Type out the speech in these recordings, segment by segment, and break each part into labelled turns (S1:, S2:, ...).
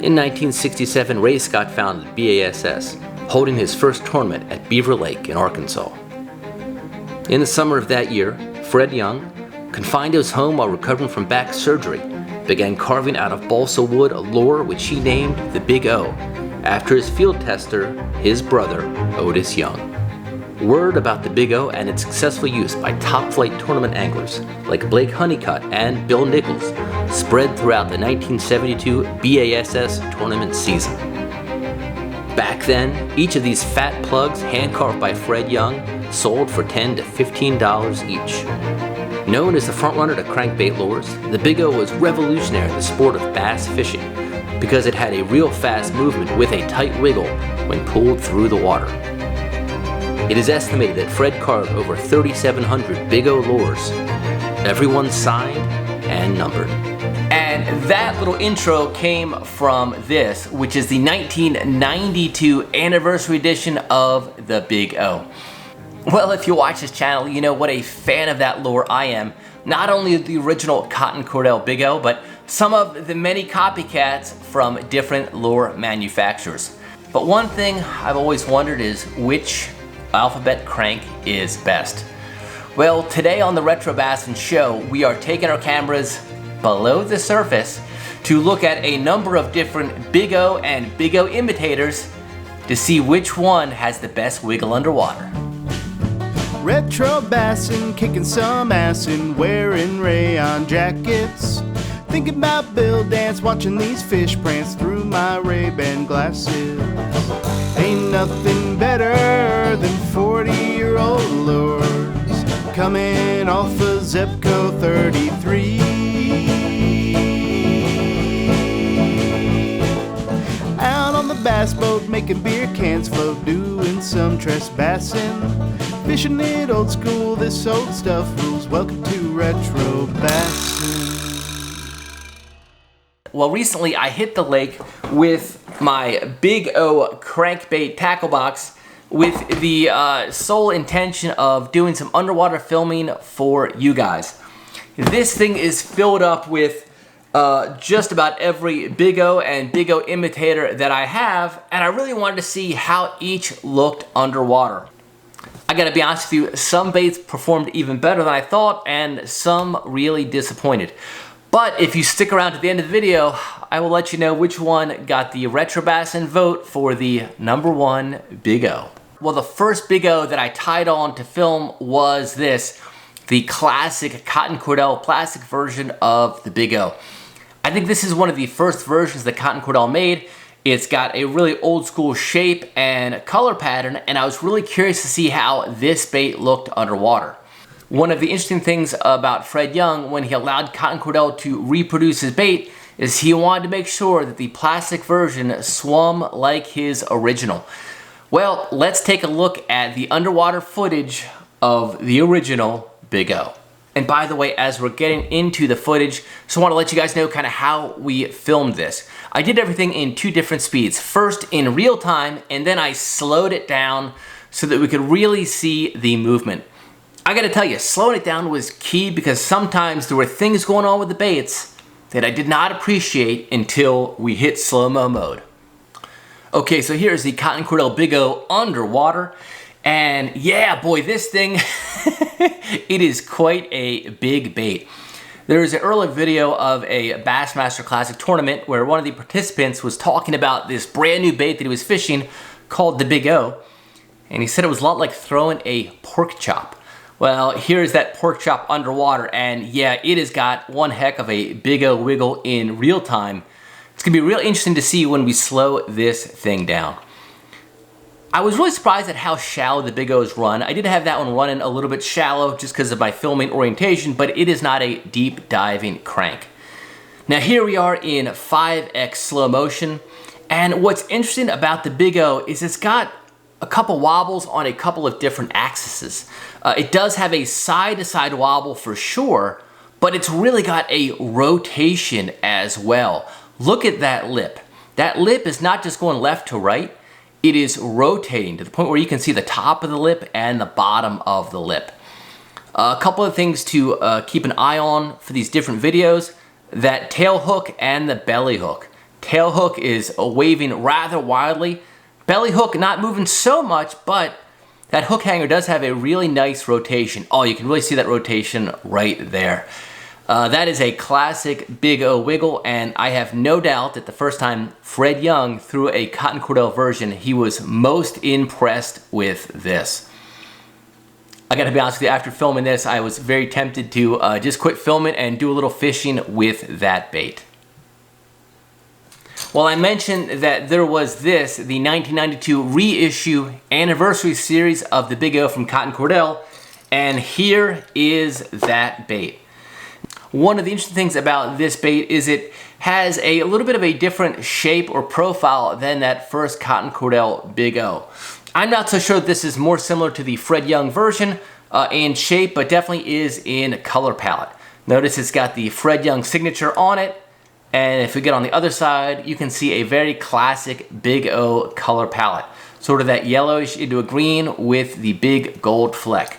S1: In 1967, Ray Scott founded BASS, holding his first tournament at Beaver Lake in Arkansas. In the summer of that year, Fred Young, confined to his home while recovering from back surgery, began carving out of balsa wood a lure which he named the Big-O, after his field tester, his brother, Otis Young. Word about the Big-O and its successful use by top-flight tournament anglers like Blake Honeycutt and Bill Nichols spread throughout the 1972 BASS tournament season. Back then, each of these fat plugs hand-carved by Fred Young sold for $10 to $15 each. Known as the frontrunner to crankbait lures, the Big-O was revolutionary in the sport of bass fishing because it had a real fast movement with a tight wiggle when pulled through the water. It is estimated that Fred carved over 3,700 Big-O lures, everyone signed and numbered. And that little intro came from this, which is the 1992 anniversary edition of the Big-O. Well, if you watch this channel, you know what a fan of that lure I am. Not only the original Cotton Cordell Big-O, but some of the many copycats from different lure manufacturers. But one thing I've always wondered is which alphabet crank is best. Well, today on the Retro Bassin show, we are taking our cameras below the surface to look at a number of different Big-O and Big-O imitators to see which one has the best wiggle underwater.
S2: Retro Bassin, kicking some ass and wearing rayon jackets. Thinking about Bill Dance, watching these fish prance through my Ray-Ban glasses. Ain't nothing better than 40-year-old lures coming off of Zebco 33. Out on the bass boat, making beer cans float, doing some trespassing. Fishing it old school, this old stuff rules. Welcome to Retro Bassin.
S1: Well, recently I hit the lake with my Big-O crankbait tackle box with the sole intention of doing some underwater filming for you guys. This thing is filled up with just about every Big-O and Big-O imitator that I have, and I really wanted to see how each looked underwater. I gotta be honest with you, some baits performed even better than I thought, and some really disappointed. But if you stick around to the end of the video, I will let you know which one got the Retro Bassin vote for the #1 Big-O. Well, the first Big-O that I tied on to film was this, the classic Cotton Cordell plastic version of the Big-O. I think this is one of the first versions that Cotton Cordell made. It's got a really old school shape and color pattern, and I was really curious to see how this bait looked underwater. One of the interesting things about Fred Young when he allowed Cotton Cordell to reproduce his bait is he wanted to make sure that the plastic version swum like his original. Well, let's take a look at the underwater footage of the original Big-O. And by the way, as we're getting into the footage, so I want to let you guys know kind of how we filmed this. I did everything in two different speeds. First in real time, and then I slowed it down so that we could really see the movement. I gotta tell you, slowing it down was key because sometimes there were things going on with the baits that I did not appreciate until we hit slow-mo mode. Okay, so here's the Cotton Cordell Big-O underwater. And yeah, boy, this thing, it is quite a big bait. There is an earlier video of a Bassmaster Classic tournament where one of the participants was talking about this brand new bait that he was fishing called the Big-O. And he said it was a lot like throwing a pork chop. Well, here's that pork chop underwater, and yeah, it has got one heck of a Big-O wiggle in real time. It's gonna be real interesting to see when we slow this thing down. I was really surprised at how shallow the Big-O's run. I did have that one running a little bit shallow just because of my filming orientation, but it is not a deep diving crank. Now here we are in 5x slow motion, and what's interesting about the Big-O is it's got a couple wobbles on a couple of different axes. It does have a side-to-side wobble for sure, but it's really got a rotation as well. Look at that lip. That lip is not just going left to right, it is rotating to the point where you can see the top of the lip and the bottom of the lip. A couple of things to keep an eye on for these different videos, that tail hook and the belly hook. Tail hook is waving rather wildly. Belly hook not moving so much, but that hook hanger does have a really nice rotation. Oh, you can really see that rotation right there. That is a classic Big-O wiggle, and I have no doubt that the first time Fred Young threw a Cotton Cordell version, he was most impressed with this. I gotta be honest with you, after filming this, I was very tempted to just quit filming and do a little fishing with that bait. Well, I mentioned that there was this, the 1992 reissue anniversary series of the Big-O from Cotton Cordell, and here is that bait. One of the interesting things about this bait is it has a little bit of a different shape or profile than that first Cotton Cordell Big-O. I'm not so sure this is more similar to the Fred Young version in shape, but definitely is in color palette. Notice it's got the Fred Young signature on it, and if we get on the other side, you can see a very classic Big-O color palette. Sort of that yellowish into a green with the big gold fleck.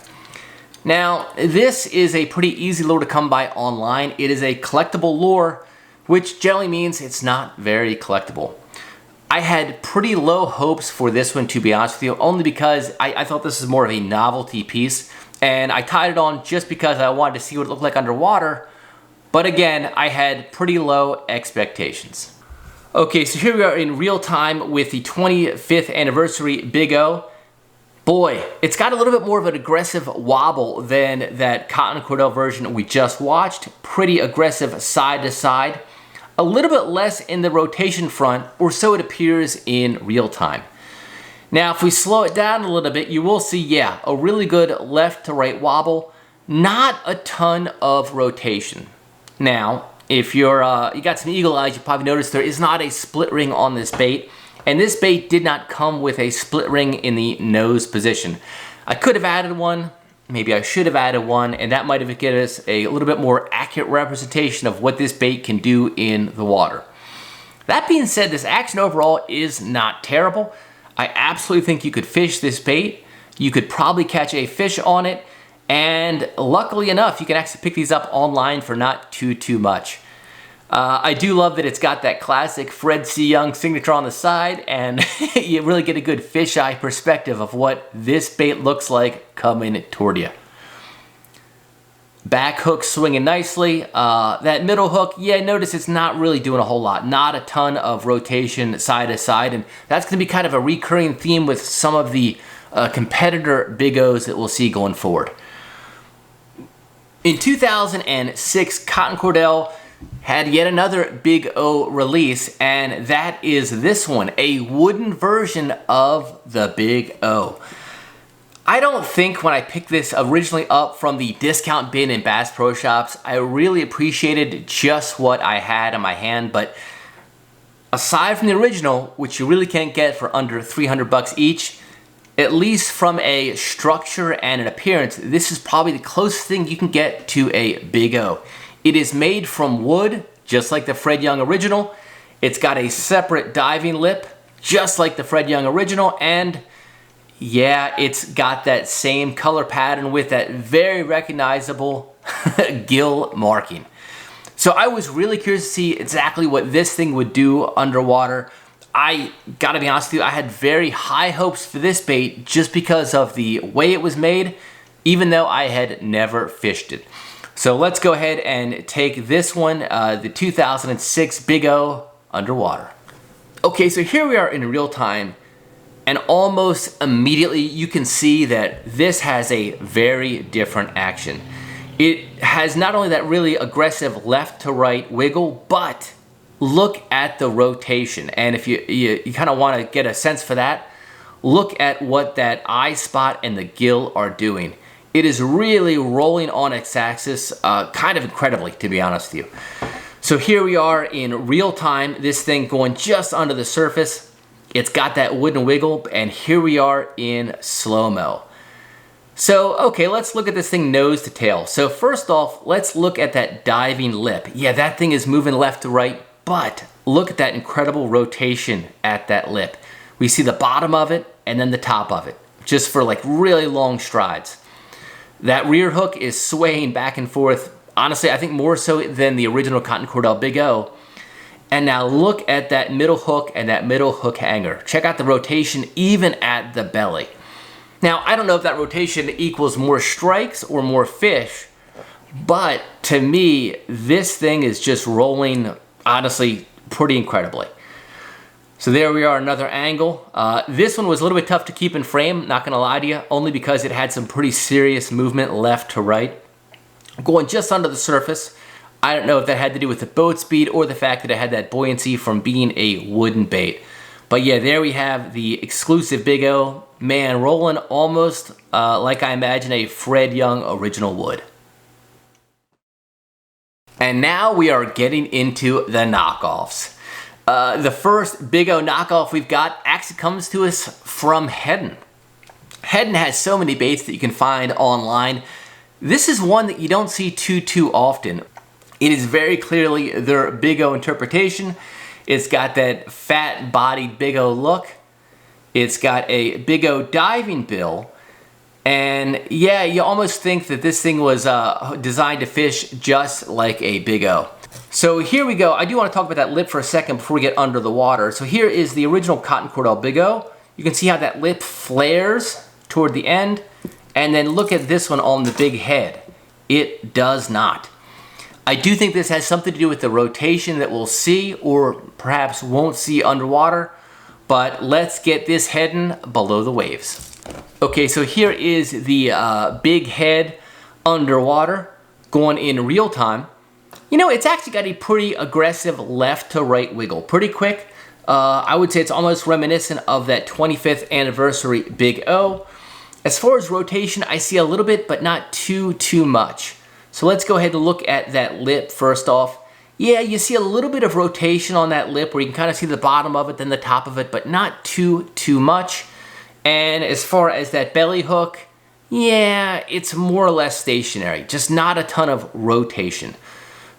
S1: Now, this is a pretty easy lure to come by online. It is a collectible lure, which generally means it's not very collectible. I had pretty low hopes for this one, to be honest with you, only because I thought this was more of a novelty piece, and I tied it on just because I wanted to see what it looked like underwater, but again, I had pretty low expectations. Okay, so here we are in real time with the 25th anniversary Big-O. Boy, it's got a little bit more of an aggressive wobble than that Cotton Cordell version we just watched. Pretty aggressive side to side. A little bit less in the rotation front, or so it appears in real time. Now, if we slow it down a little bit, you will see, yeah, a really good left to right wobble. Not a ton of rotation. Now, if you got some eagle eyes, you probably noticed there is not a split ring on this bait, and this bait did not come with a split ring in the nose position. I could have added one, maybe I should have added one, and that might have given us a little bit more accurate representation of what this bait can do in the water. That being said, this action overall is not terrible. I absolutely think you could fish this bait. You could probably catch a fish on it, and luckily enough, you can actually pick these up online for not too much. I do love that it's got that classic Fred C. Young signature on the side, and you really get a good fisheye perspective of what this bait looks like coming toward you. Back hook swinging nicely. That middle hook, yeah, notice it's not really doing a whole lot. Not a ton of rotation side to side, and that's going to be kind of a recurring theme with some of the competitor Big-Os that we'll see going forward. In 2006, Cotton Cordell had yet another Big-O release, and that is this one, a wooden version of the Big-O. I don't think when I picked this originally up from the discount bin in Bass Pro Shops, I really appreciated just what I had in my hand, but aside from the original, which you really can't get for under 300 bucks each, at least from a structure and an appearance, this is probably the closest thing you can get to a Big-O. It is made from wood, just like the Fred Young original. It's got a separate diving lip, just like the Fred Young original, and yeah, it's got that same color pattern with that very recognizable gill marking. So I was really curious to see exactly what this thing would do underwater. I gotta be honest with you, I had very high hopes for this bait just because of the way it was made, even though I had never fished it. So let's go ahead and take this one, the 2006 Big-O underwater. Okay, so here we are in real time, and almost immediately you can see that this has a very different action. It has not only that really aggressive left to right wiggle, but look at the rotation. And if you kind of want to get a sense for that, look at what that eye spot and the gill are doing. It is really rolling on its axis kind of incredibly, to be honest with you. So here we are in real time, this thing going just under the surface. It's got that wooden wiggle, and here we are in slow-mo. So, okay, let's look at this thing nose to tail. So first off, let's look at that diving lip. Yeah, that thing is moving left to right, but look at that incredible rotation at that lip. We see the bottom of it and then the top of it, just for like really long strides. That rear hook is swaying back and forth. Honestly, I think more so than the original Cotton Cordell Big-O. And now look at that middle hook and that middle hook hanger. Check out the rotation even at the belly. Now, I don't know if that rotation equals more strikes or more fish, but to me, this thing is just rolling, honestly, pretty incredibly. So there we are, another angle. This one was a little bit tough to keep in frame, not gonna lie to you, only because it had some pretty serious movement left to right. Going just under the surface. I don't know if that had to do with the boat speed or the fact that it had that buoyancy from being a wooden bait. But yeah, there we have the exclusive Big-O. Man, rolling almost like I imagine a Fred Young original would. And now we are getting into the knockoffs. The first Big-O knockoff we've got actually comes to us from Heddon. Heddon has so many baits that you can find online. This is one that you don't see too often. It is very clearly their Big-O interpretation. It's got that fat-bodied Big-O look. It's got a Big-O diving bill. And yeah, you almost think that this thing was designed to fish just like a Big-O. So here we go. I do want to talk about that lip for a second before we get under the water. So here is the original Cotton Cordell Big-O. You can see how that lip flares toward the end. And then look at this one on the Big Hedd. It does not. I do think this has something to do with the rotation that we'll see or perhaps won't see underwater, but let's get this heading below the waves. Okay, so here is the Big Hedd underwater going in real time. You know, it's actually got a pretty aggressive left to right wiggle, pretty quick. I would say it's almost reminiscent of that 25th anniversary Big-O. As far as rotation, I see a little bit, but not too much. So let's go ahead and look at that lip first off. Yeah, you see a little bit of rotation on that lip where you can kind of see the bottom of it, then the top of it, but not too much. And as far as that belly hook, yeah, it's more or less stationary, just not a ton of rotation.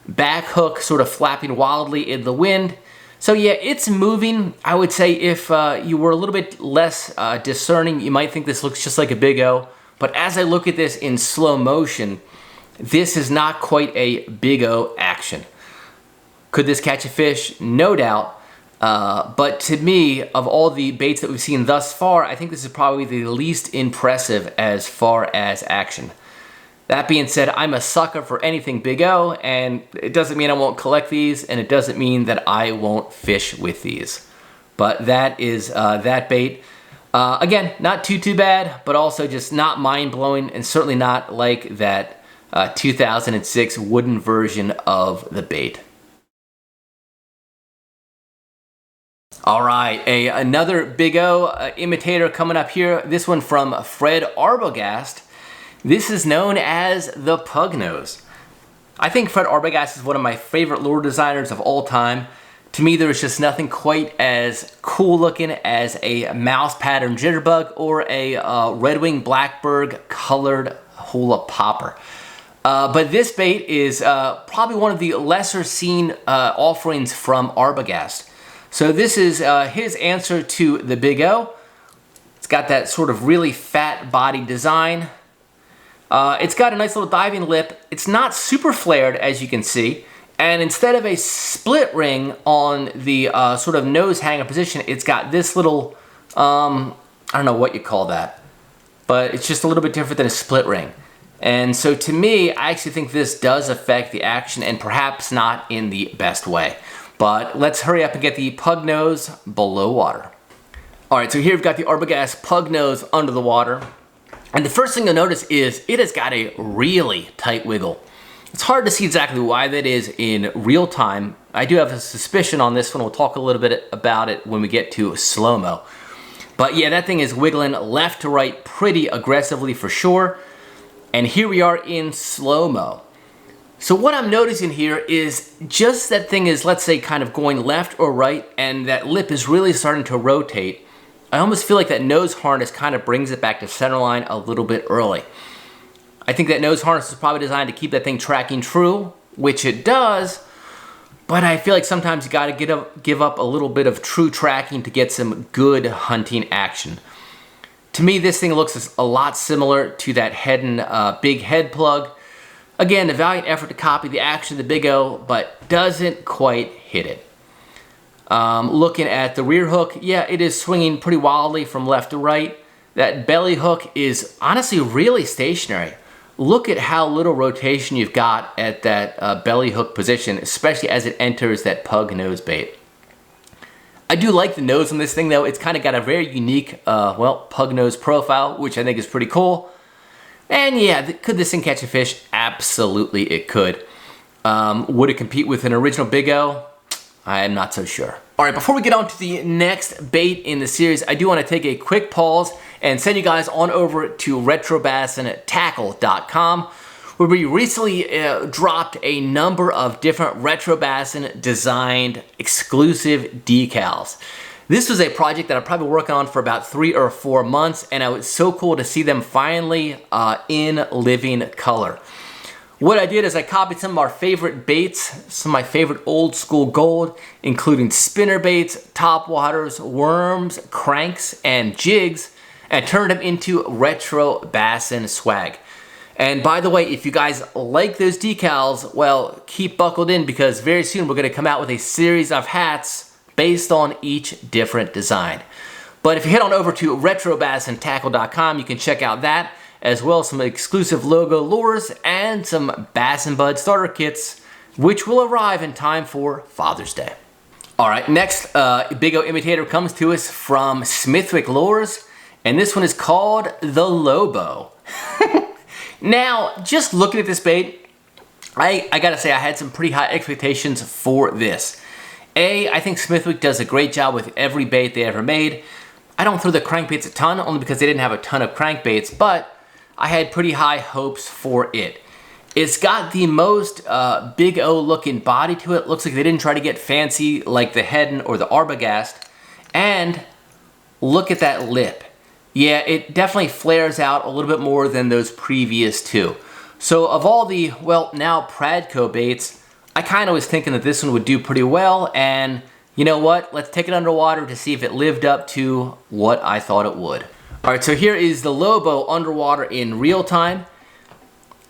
S1: Back hook sort of flapping wildly in the wind. So yeah, it's moving. I would say if you were a little bit less discerning, you might think this looks just like a Big-O. But as I look at this in slow motion, this is not quite a Big-O action. Could this catch a fish? No doubt. But to me, of all the baits that we've seen thus far, I think this is probably the least impressive as far as action. That being said, I'm a sucker for anything Big-O, and it doesn't mean I won't collect these, and it doesn't mean that I won't fish with these. But that is that bait. Again, not too bad, but also just not mind-blowing, and certainly not like that 2006 wooden version of the bait. All right, another Big-O imitator coming up here. This one from Fred Arbogast. This is known as the Pug Nose. I think Fred Arbogast is one of my favorite lure designers of all time. To me, there's just nothing quite as cool looking as a mouse pattern jitterbug or a Red Wing Blackbird colored hula popper. But this bait is probably one of the lesser seen offerings from Arbogast. So this is his answer to the Big-O. It's got that sort of really fat body design. It's got a nice little diving lip. It's not super flared, as you can see. And instead of a split ring on the sort of nose hanger position, it's got this little, I don't know what you call that, but it's just a little bit different than a split ring. And so to me, I actually think this does affect the action, and perhaps not in the best way. But let's hurry up and get the Pug Nose below water. All right, so here we've got the Arbogast Pug Nose under the water. And the first thing you'll notice is it has got a really tight wiggle. It's hard to see exactly why that is in real time. I do have a suspicion on this one. We'll talk a little bit about it when we get to slow-mo. But yeah, that thing is wiggling left to right pretty aggressively for sure. And here we are in slow-mo. So what I'm noticing here is just that thing is, let's say, kind of going left or right, and that lip is really starting to rotate. I almost feel like that nose harness kind of brings it back to centerline a little bit early. I think that nose harness is probably designed to keep that thing tracking true, which it does, but I feel like sometimes you gotta give up a little bit of true tracking to get some good hunting action. To me, this thing looks a lot similar to that Heddon Big Hedd plug. Again, a valiant effort to copy the action of the Big-O, but doesn't quite hit it. Looking at the rear hook, yeah, it is swinging pretty wildly from left to right. That belly hook is honestly really stationary. Look at how little rotation you've got at that belly hook position, especially as it enters that pug nose bait. I do like the nose on this thing though. It's kind of got a very unique, well, pug nose profile, which I think is pretty cool. And yeah, could this thing catch a fish? Absolutely it could. Would it compete with an original Big-O? I am not so sure. All right, before we get on to the next bait in the series, I do want to take a quick pause and send you guys on over to retrobassintackle.com, where we recently dropped a number of different Retro Bassin designed exclusive decals. This was a project that I've probably been working on for about 3 or 4 months, and it was so cool to see them finally in living color. What I did is I copied some of our favorite baits, some of my favorite old school gold, including spinner baits, topwaters, worms, cranks, and jigs, and turned them into Retro Bassin swag. And by the way, if you guys like those decals, well, keep buckled in because very soon we're going to come out with a series of hats based on each different design. But if you head on over to retrobassintackle.com, you can check out that, as well as some exclusive logo lures and some Bass and Bud starter kits, which will arrive in time for Father's Day. All right, next Big-O imitator comes to us from Smithwick Lures, and this one is called the LoBo. Now, just looking at this bait, I gotta say I had some pretty high expectations for this. I think Smithwick does a great job with every bait they ever made. I don't throw the crankbaits a ton, only because they didn't have a ton of crankbaits, but I had pretty high hopes for it. It's got the most Big-O looking body to it. Looks like they didn't try to get fancy like the Heddon or the Arbogast. And look at that lip. Yeah, it definitely flares out a little bit more than those previous two. So of all the, well, now Pradco baits, I kind of was thinking that this one would do pretty well, and you know what? Let's take it underwater to see if it lived up to what I thought it would. All right, so here is the LoBo underwater in real time.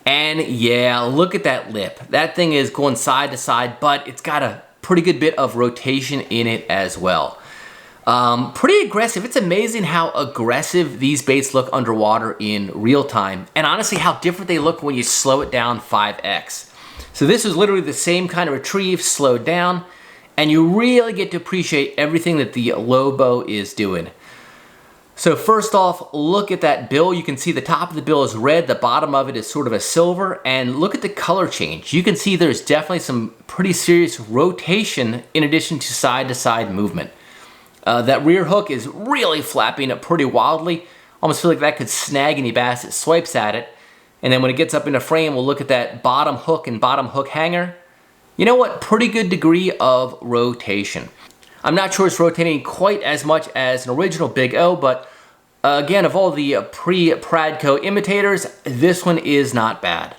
S1: And yeah, look at that lip. That thing is going side to side, but it's got a pretty good bit of rotation in it as well. Pretty aggressive. It's amazing how aggressive these baits look underwater in real time, and honestly how different they look when you slow it down 5x. So this is literally the same kind of retrieve slowed down, and you really get to appreciate everything that the LoBo is doing. So first off, look at that bill. You can see the top of the bill is red, the bottom of it is sort of a silver, and look at the color change. You can see there's definitely some pretty serious rotation in addition to side movement. That rear hook is really flapping up pretty wildly. Almost feel like that could snag any bass that swipes at it. And then when it gets up in the frame, we'll look at that bottom hook and bottom hook hanger. You know what? Pretty good degree of rotation. I'm not sure it's rotating quite as much as an original Big-O, but again, of all the pre-Pradco imitators, this one is not bad.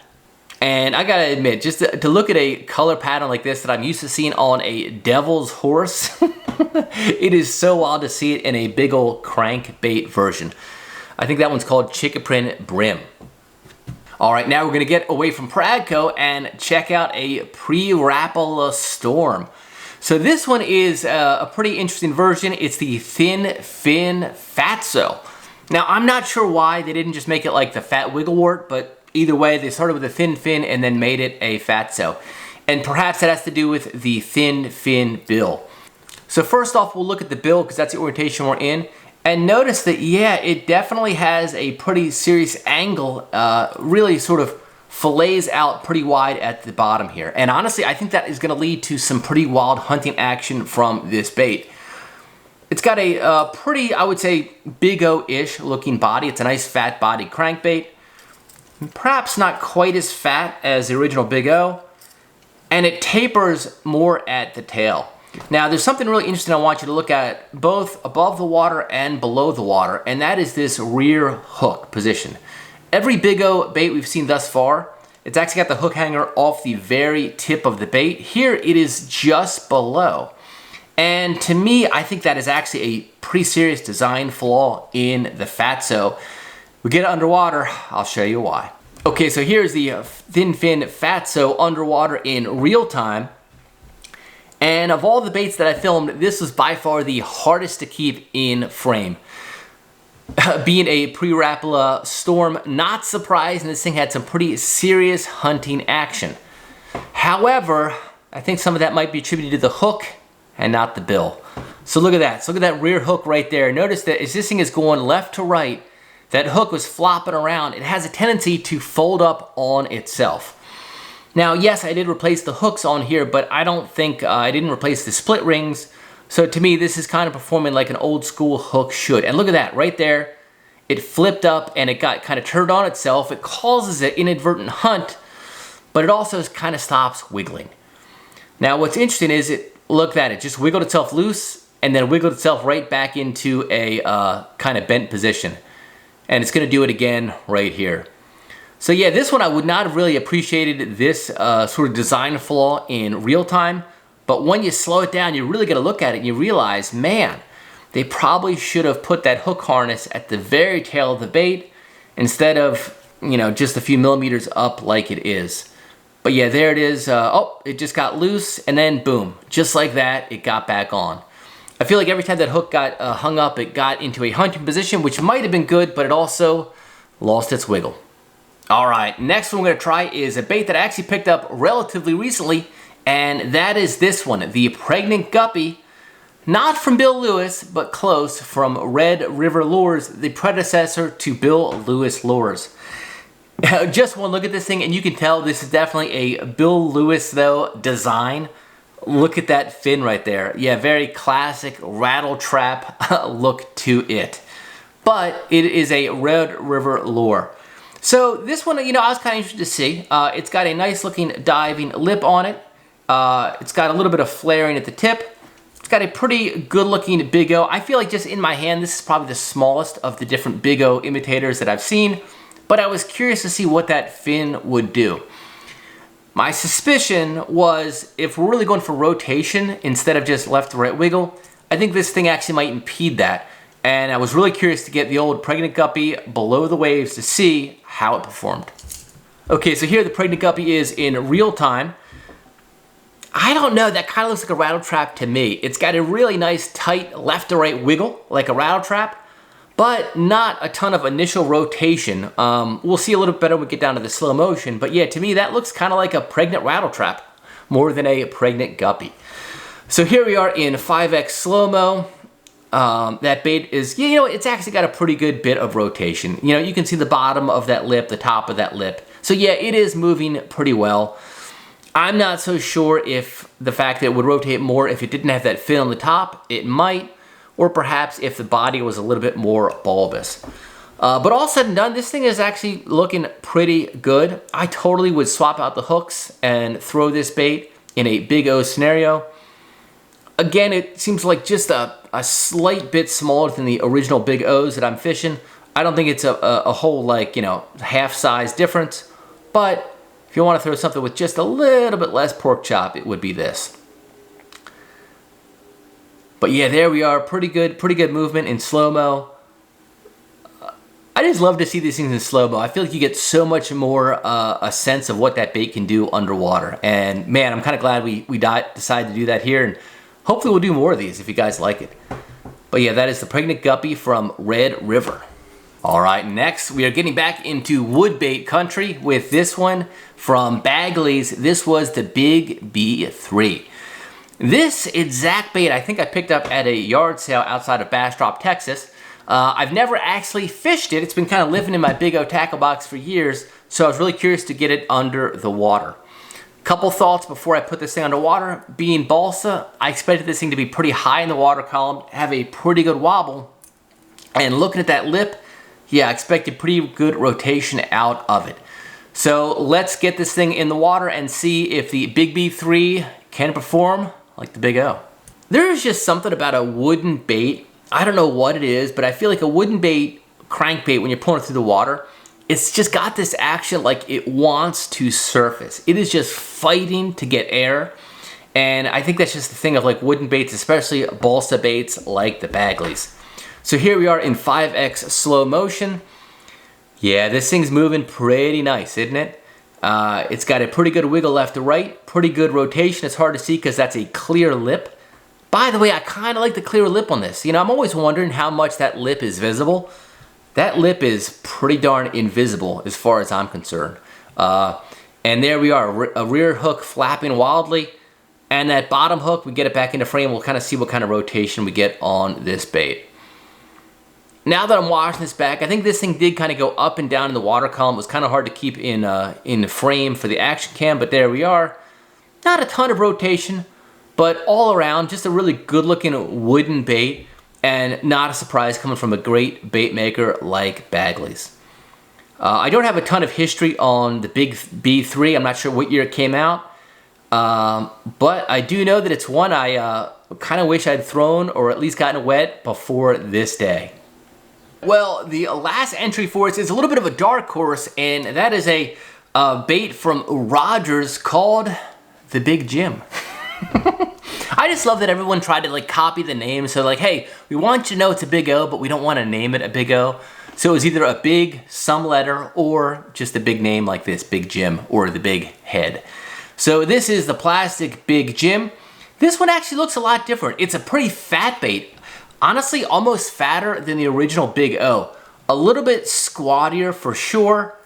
S1: And I gotta admit, just to look at a color pattern like this that I'm used to seeing on a devil's horse, it is so wild to see it in a big ol' crankbait version. I think that one's called Chickaprin Brim. All right, now we're gonna get away from Pradco and check out a pre-Rapala Storm. So this one is a pretty interesting version. It's the Thin Fin FatsO. Now, I'm not sure why they didn't just make it like the Fat Wigglewort, but either way, they started with a thin fin and then made it a FatsO. And perhaps that has to do with the thin fin bill. So first off, we'll look at the bill because that's the orientation we're in. And notice that, yeah, it definitely has a pretty serious angle, really sort of fillets out pretty wide at the bottom here. And honestly, I think that is going to lead to some pretty wild hunting action from this bait. It's got a pretty, I would say, Big-O-ish looking body. It's a nice fat body crankbait. Perhaps not quite as fat as the original Big-O. And it tapers more at the tail. Now, there's something really interesting I want you to look at both above the water and below the water, and that is this rear hook position. Every Big-O bait we've seen thus far, it's actually got the hook hanger off the very tip of the bait. Here, it is just below. And to me, I think that is actually a pretty serious design flaw in the FatsO. We get it underwater, I'll show you why. Okay, so here's the Thin Fin FatsO underwater in real time. And of all the baits that I filmed, this was by far the hardest to keep in frame. Being a pre-Rapala Storm, not surprised, and this thing had some pretty serious hunting action. However, I think some of that might be attributed to the hook and not the bill. So look at that. So look at that rear hook right there. Notice that as this thing is going left to right, that hook was flopping around. It has a tendency to fold up on itself. Now, yes, I did replace the hooks on here, but I don't think I didn't replace the split rings. So to me, this is kind of performing like an old school hook should. And look at that right there. It flipped up and it got kind of turned on itself. It causes an inadvertent hunt, but it also kind of stops wiggling. Now, what's interesting is look at it, just wiggled itself loose and then wiggled itself right back into a kind of bent position. And it's going to do it again right here. So yeah, this one I would not have really appreciated this sort of design flaw in real time. But when you slow it down, you really got to look at it and you realize, man, they probably should have put that hook harness at the very tail of the bait instead of, you know, just a few millimeters up like it is. But yeah, there it is. Oh, it just got loose and then boom, just like that, it got back on. I feel like every time that hook got hung up, it got into a hunting position, which might have been good, but it also lost its wiggle. All right, next one we're gonna try is a bait that I actually picked up relatively recently, and that is this one, the Pregnant Guppy. Not from Bill Lewis, but close, from Red River Lures, the predecessor to Bill Lewis Lures. Just one look at this thing and you can tell this is definitely a Bill Lewis, though, design. Look at that fin right there. Yeah, very classic rattle trap look to it. But it is a Red River lure. So this one, you know, I was kind of interested to see. It's got a nice looking diving lip on it. It's got a little bit of flaring at the tip. It's got a pretty good looking Big-O. I feel like just in my hand, this is probably the smallest of the different Big-O imitators that I've seen. But I was curious to see what that fin would do. My suspicion was if we're really going for rotation instead of just left to right wiggle, I think this thing actually might impede that. And I was really curious to get the old Pregnant Guppy below the waves to see how it performed. Okay, so here the Pregnant Guppy is in real time. I don't know, that kind of looks like a rattle trap to me. It's got a really nice tight left to right wiggle, like a rattle trap, but not a ton of initial rotation. We'll see a little bit better when we get down to the slow motion, but yeah, to me that looks kind of like a pregnant rattle trap more than a Pregnant Guppy. So here we are in 5x slow-mo. That bait is, you know, it's actually got a pretty good bit of rotation. You know, you can see the bottom of that lip, the top of that lip. So yeah, it is moving pretty well. I'm not so sure if the fact that it would rotate more if it didn't have that fin on the top, it might, or perhaps if the body was a little bit more bulbous. But all said and done, this thing is actually looking pretty good. I totally would swap out the hooks and throw this bait in a Big-O scenario. Again, it seems like just a slight bit smaller than the original Big-O's that I'm fishing. I don't think it's a whole, like, you know, half size difference, but if you want to throw something with just a little bit less pork chop, it would be this. But yeah, there we are. Pretty good movement in slow-mo. I just love to see these things in slow-mo. I feel like you get so much more a sense of what that bait can do underwater. And man, I'm kind of glad we decided to do that here. And hopefully we'll do more of these if you guys like it. But yeah, that is the Pregnant Guppy from Red River. All right, next we are getting back into wood bait country with this one from Bagley's. This was the Big B3. This exact bait I think I picked up at a yard sale outside of Bastrop, Texas. I've never actually fished it. It's been kind of living in my Big-O tackle box for years, so I was really curious to get it under the water. Couple thoughts before I put this thing underwater. Being balsa, I expected this thing to be pretty high in the water column, have a pretty good wobble, and looking at that lip, yeah, I expected pretty good rotation out of it. So let's get this thing in the water and see if the Big B3 can perform like the Big-O. There's just something about a wooden bait. I don't know what it is, but I feel like a wooden bait, crankbait, when you're pulling it through the water, it's just got this action like it wants to surface. It is just fighting to get air. And I think that's just the thing of like wooden baits, especially balsa baits like the Bagleys. So here we are in 5x slow motion. Yeah, this thing's moving pretty nice, isn't it? It's got a pretty good wiggle left to right, pretty good rotation. It's hard to see because that's a clear lip. By the way, I kind of like the clear lip on this. You know, I'm always wondering how much that lip is visible. That lip is pretty darn invisible as far as I'm concerned. And there we are, a rear hook flapping wildly. And that bottom hook, we get it back into frame. We'll kind of see what kind of rotation we get on this bait. Now that I'm washing this back, I think this thing did kind of go up and down in the water column. It was kind of hard to keep in frame for the action cam, but there we are. Not a ton of rotation, but all around, just a really good looking wooden bait, and not a surprise coming from a great bait maker like Bagley's. I don't have a ton of history on the Big B3. I'm not sure what year it came out. But I do know that it's one I kind of wish I'd thrown or at least gotten wet before this day. Well, the last entry for us is a little bit of a dark horse, and that is a bait from Rogers called the Big Jim. I just love that everyone tried to like copy the name. So like, hey, we want you to know it's a Big O, but we don't want to name it a Big O. So it was either a big, some letter, or just a big name like this, Big Jim, or the Big Head. So this is the plastic Big Jim. This one actually looks a lot different. It's a pretty fat bait. Honestly, almost fatter than the original Big O. A little bit squattier for sure.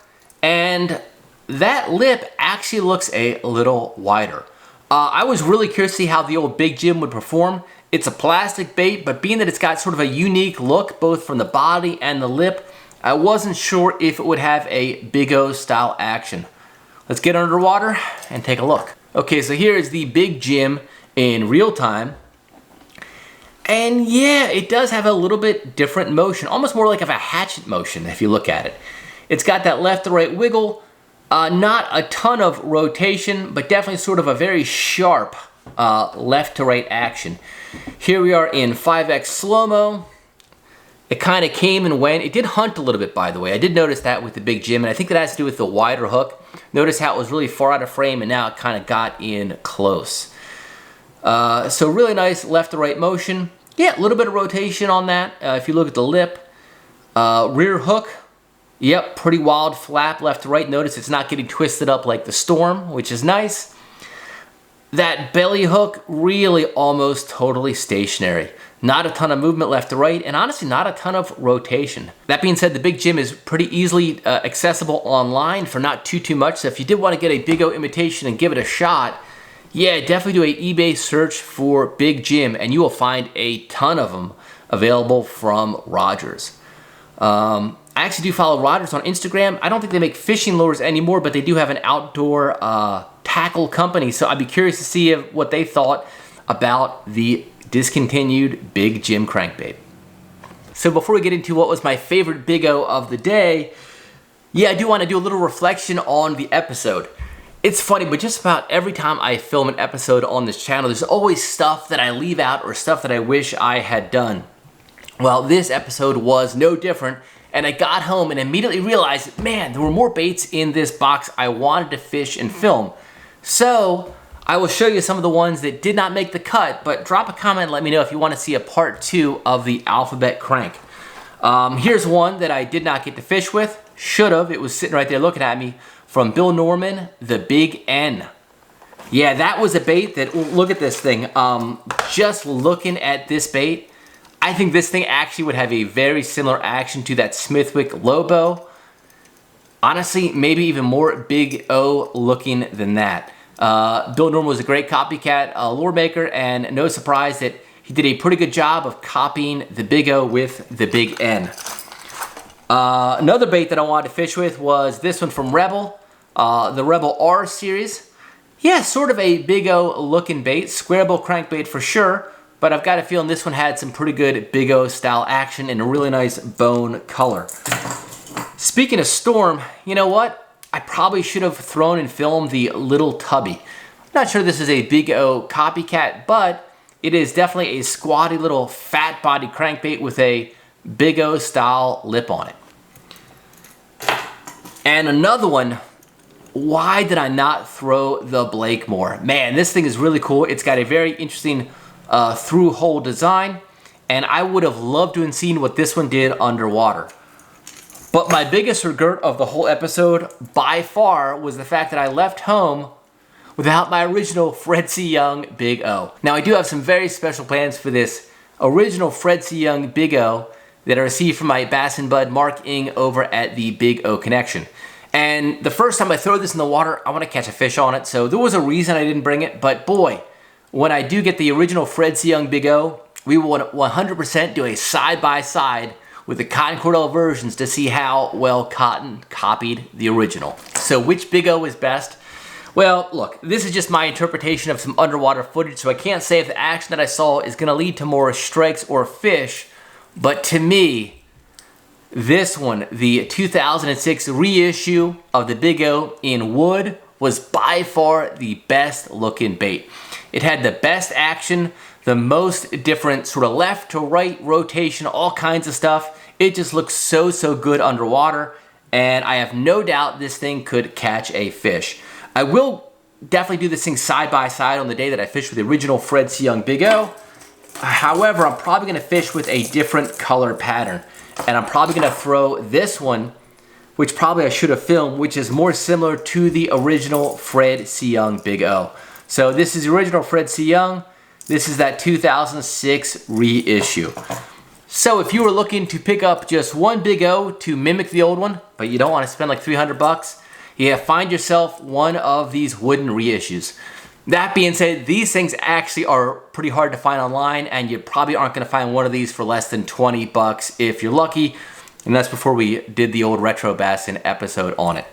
S1: And that lip actually looks a little wider. I was really curious to see how the old Big Jim would perform. It's a plastic bait, but being that it's got sort of a unique look, both from the body and the lip, I wasn't sure if it would have a Big O style action. Let's get underwater and take a look. Okay, so here is the Big Jim in real time. And yeah, it does have a little bit different motion, almost more like of a hatchet motion if you look at it. It's got that left to right wiggle, not a ton of rotation, but definitely sort of a very sharp left to right action. Here we are in 5x slow-mo. It kind of came and went. It did hunt a little bit, by the way. I did notice that with the Big Jim, and I think that has to do with the wider hook. Notice how it was really far out of frame, and now it kind of got in close. So really nice left to right motion. Yeah, a little bit of rotation on that. If you look at the lip, rear hook, yep, pretty wild flap left to right. Notice it's not getting twisted up like the Storm, which is nice. That belly hook, really almost totally stationary. Not a ton of movement left to right, and honestly not a ton of rotation. That being said, the Big Jim is pretty easily accessible online for not too much. So if you did want to get a Big O imitation and give it a shot, yeah, definitely do an eBay search for Big Jim, and you will find a ton of them available from Rogers. I actually do follow Rogers on Instagram. I don't think they make fishing lures anymore, but they do have an outdoor tackle company, so I'd be curious to see what they thought about the discontinued Big Jim crankbait. So before we get into what was my favorite Big O of the day, yeah, I do want to do a little reflection on the episode. It's funny, but just about every time I film an episode on this channel, there's always stuff that I leave out or stuff that I wish I had done. Well, this episode was no different, and I got home and immediately realized, man, there were more baits in this box I wanted to fish and film. So I will show you some of the ones that did not make the cut, but drop a comment and let me know if you want to see a part 2 of the alphabet crank. Here's one that I did not get to fish with. Should have. It was sitting right there looking at me. From Bill Norman, the Big N. Yeah, that was a bait that, look at this thing. Just looking at this bait, I think this thing actually would have a very similar action to that Smithwick LoBo. Honestly, maybe even more Big O looking than that. Bill Norman was a great copycat lure maker, and no surprise that he did a pretty good job of copying the Big O with the Big N. Another bait that I wanted to fish with was this one from Rebel. The Rebel R series. Yeah, sort of a Big O looking bait. Squarebill crankbait for sure, but I've got a feeling this one had some pretty good Big O style action and a really nice bone color. Speaking of Storm, you know what? I probably should have thrown and filmed the Little Tubby. I'm not sure this is a Big O copycat, but it is definitely a squatty little fat body crankbait with a Big O style lip on it. And another one, why did I not throw the Blakemore? Man, this thing is really cool. It's got a very interesting through hole design, and I would have loved to have seen what this one did underwater. But my biggest regret of the whole episode, by far, was the fact that I left home without my original Fred C. Young Big-O. Now, I do have some very special plans for this original Fred C. Young Big-O that I received from my Bassin bud Mark Ing over at the Big-O Connection. And the first time I throw this in the water, I want to catch a fish on it, so there was a reason I didn't bring it, but boy, when I do get the original Fred C. Young Big-O, we will 100% do a side-by-side with the Cotton Cordell versions to see how well Cotton copied the original. So which Big-O is best? Well, look, this is just my interpretation of some underwater footage, so I can't say if the action that I saw is going to lead to more strikes or fish, but to me, this one, the 2006 reissue of the Big-O in wood, was by far the best looking bait. It had the best action, the most different sort of left to right rotation, all kinds of stuff. It just looks so good underwater, and I have no doubt this thing could catch a fish. I will definitely do this thing side by side on the day that I fish with the original Fred C. Young Big-O. However, I'm probably going to fish with a different color pattern, and I'm probably going to throw this one, which probably I should have filmed, which is more similar to the original Fred C. Young Big-O. So this is the original Fred C. Young. This is that 2006 reissue. So if you were looking to pick up just one Big-O to mimic the old one, but you don't want to spend like 300 bucks, yeah, find yourself one of these wooden reissues. That being said, these things actually are pretty hard to find online, and you probably aren't going to find one of these for less than 20 bucks if you're lucky. And that's before we did the old Retro Bassin episode on it.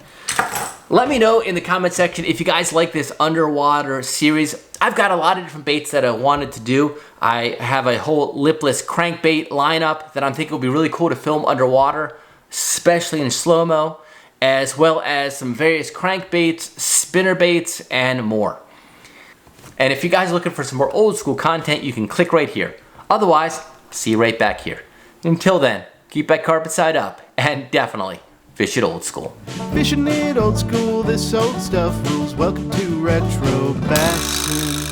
S1: Let me know in the comment section if you guys like this underwater series. I've got a lot of different baits that I wanted to do. I have a whole lipless crankbait lineup that I'm thinking will be really cool to film underwater, especially in slow-mo, as well as some various crankbaits, spinner baits, and more. And if you guys are looking for some more old school content, you can click right here. Otherwise, see you right back here. Until then, keep that carpet side up, and definitely fish it old school.
S2: Fishing it old school, this old stuff rules. Welcome to Retro Bassin.